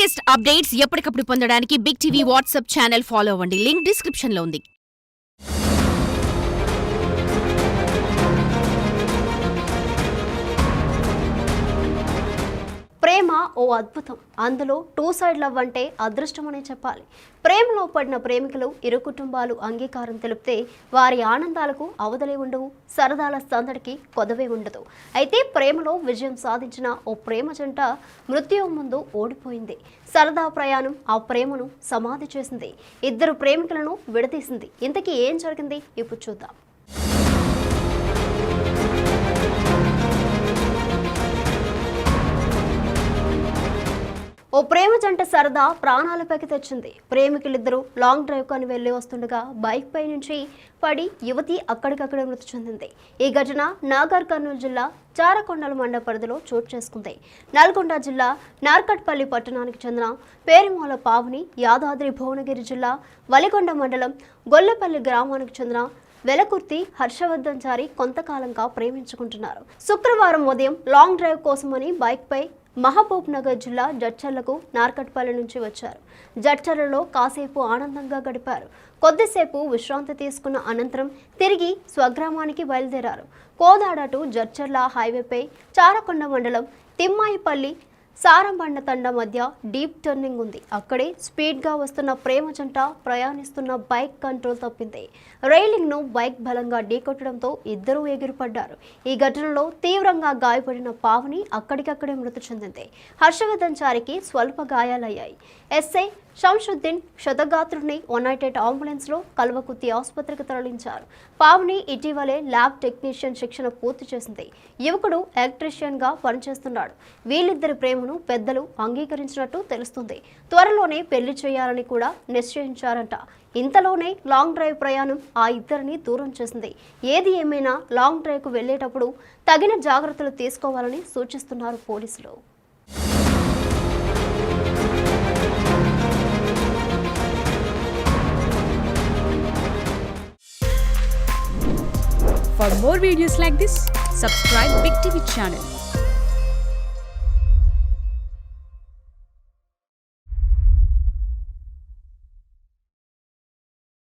Latest updates ఎప్పటికప్పుడు పొందడానికి Big TV WhatsApp channel follow అవ్వండి. లింక్ డిస్క్రిప్షన్ లో ఉంది. ప్రేమ ఓ అద్భుతం. అందులో టూ సైడ్ లవ్ అంటే అదృష్టమనే చెప్పాలి. ప్రేమలో పడిన ప్రేమికులు ఇరు కుటుంబాలు అంగీకారం తెలిపితే వారి ఆనందాలకు అవధలే ఉండవు, సరదాల సందడికి కొదవే ఉండదు. అయితే ప్రేమలో విజయం సాధించిన ఓ ప్రేమ జంట మృత్యువు ముందు ఓడిపోయింది. సరదా ప్రయాణం ఆ ప్రేమను సమాధి చేసింది. ఇద్దరు ప్రేమికులను విడదీసింది. ఇంతకీ ఏం జరిగింది ఇప్పుడు చూద్దాం. ఓ ప్రేమ జంట సరదా ప్రాణాలపైకి తెచ్చింది. ప్రేమికులిద్దరూ లాంగ్ డ్రైవ్ కొని వెళ్లి వస్తుండగా బైక్ పై నుంచి పడి యువతి అక్కడికక్కడే మృతి చెందింది. ఈ ఘటన నాగర్ కర్నూలు జిల్లా చారకొండల మండల పరిధిలో చోటు చేసుకుంది. నల్గొండ జిల్లా నార్కట్పల్లి పట్టణానికి చెందిన పేరుమూల పావుని, యాదాద్రి భువనగిరి జిల్లా వలిగొండ మండలం గొల్లపల్లి గ్రామానికి చెందిన వెలకుర్తి హర్షవర్ధన్ చారి కొంతకాలంగా ప్రేమించుకుంటున్నారు. శుక్రవారం ఉదయం లాంగ్ డ్రైవ్ కోసమని బైక్ పై మహబూబ్ నగర్ జిల్లా జడ్చర్లకు నార్కట్పల్లి నుంచి వచ్చారు. జడ్చర్లలో కాసేపు ఆనందంగా గడిపారు. కొద్దిసేపు విశ్రాంతి తీసుకున్న అనంతరం తిరిగి స్వగ్రామానికి బయలుదేరారు. కోదాడ టు జడ్చర్ల హైవేపై చారకొండ మండలం తిమ్మాయిపల్లి సారంబండ తండ మధ్య డీప్ టర్నింగ్ ఉంది. అక్కడే స్పీడ్గా వస్తున్న ప్రేమ జంట ప్రయాణిస్తున్న బైక్ కంట్రోల్ తప్పింది. రైలింగ్ను బైక్ బలంగా ఢీకొట్టడంతో ఇద్దరూ ఎగిరిపడ్డారు. ఈ ఘటనలో తీవ్రంగా గాయపడిన పావని అక్కడికక్కడే మృతి చెందింది. హర్షవర్ధన్ చారికి స్వల్ప గాయాలయ్యాయి. ఎస్ఐ శంషుద్దీన్ క్షతగాత్రుడిని 198 అంబులెన్స్లో కల్వకుర్తి ఆసుపత్రికి తరలించారు. పావని ఇటీవలే ల్యాబ్ టెక్నీషియన్ శిక్షణ పూర్తి చేసింది. యువకుడు ఎలక్ట్రీషియన్గా పనిచేస్తున్నాడు. వీళ్ళిద్దరి ప్రేమను పెద్దలు అంగీకరించినట్టు తెలుస్తుంది. త్వరలోనే పెళ్లి చేయాలని కూడా నిశ్చయించారంట. ఇంతలోనే లాంగ్ డ్రైవ్ ప్రయాణం ఆ ఇద్దరిని దూరం చేసింది. ఏది ఏమైనా లాంగ్ డ్రైవ్కు వెళ్లేటప్పుడు తగిన జాగ్రత్తలు తీసుకోవాలని సూచిస్తున్నారు పోలీసులు. For more videos like this, subscribe Big TV channel.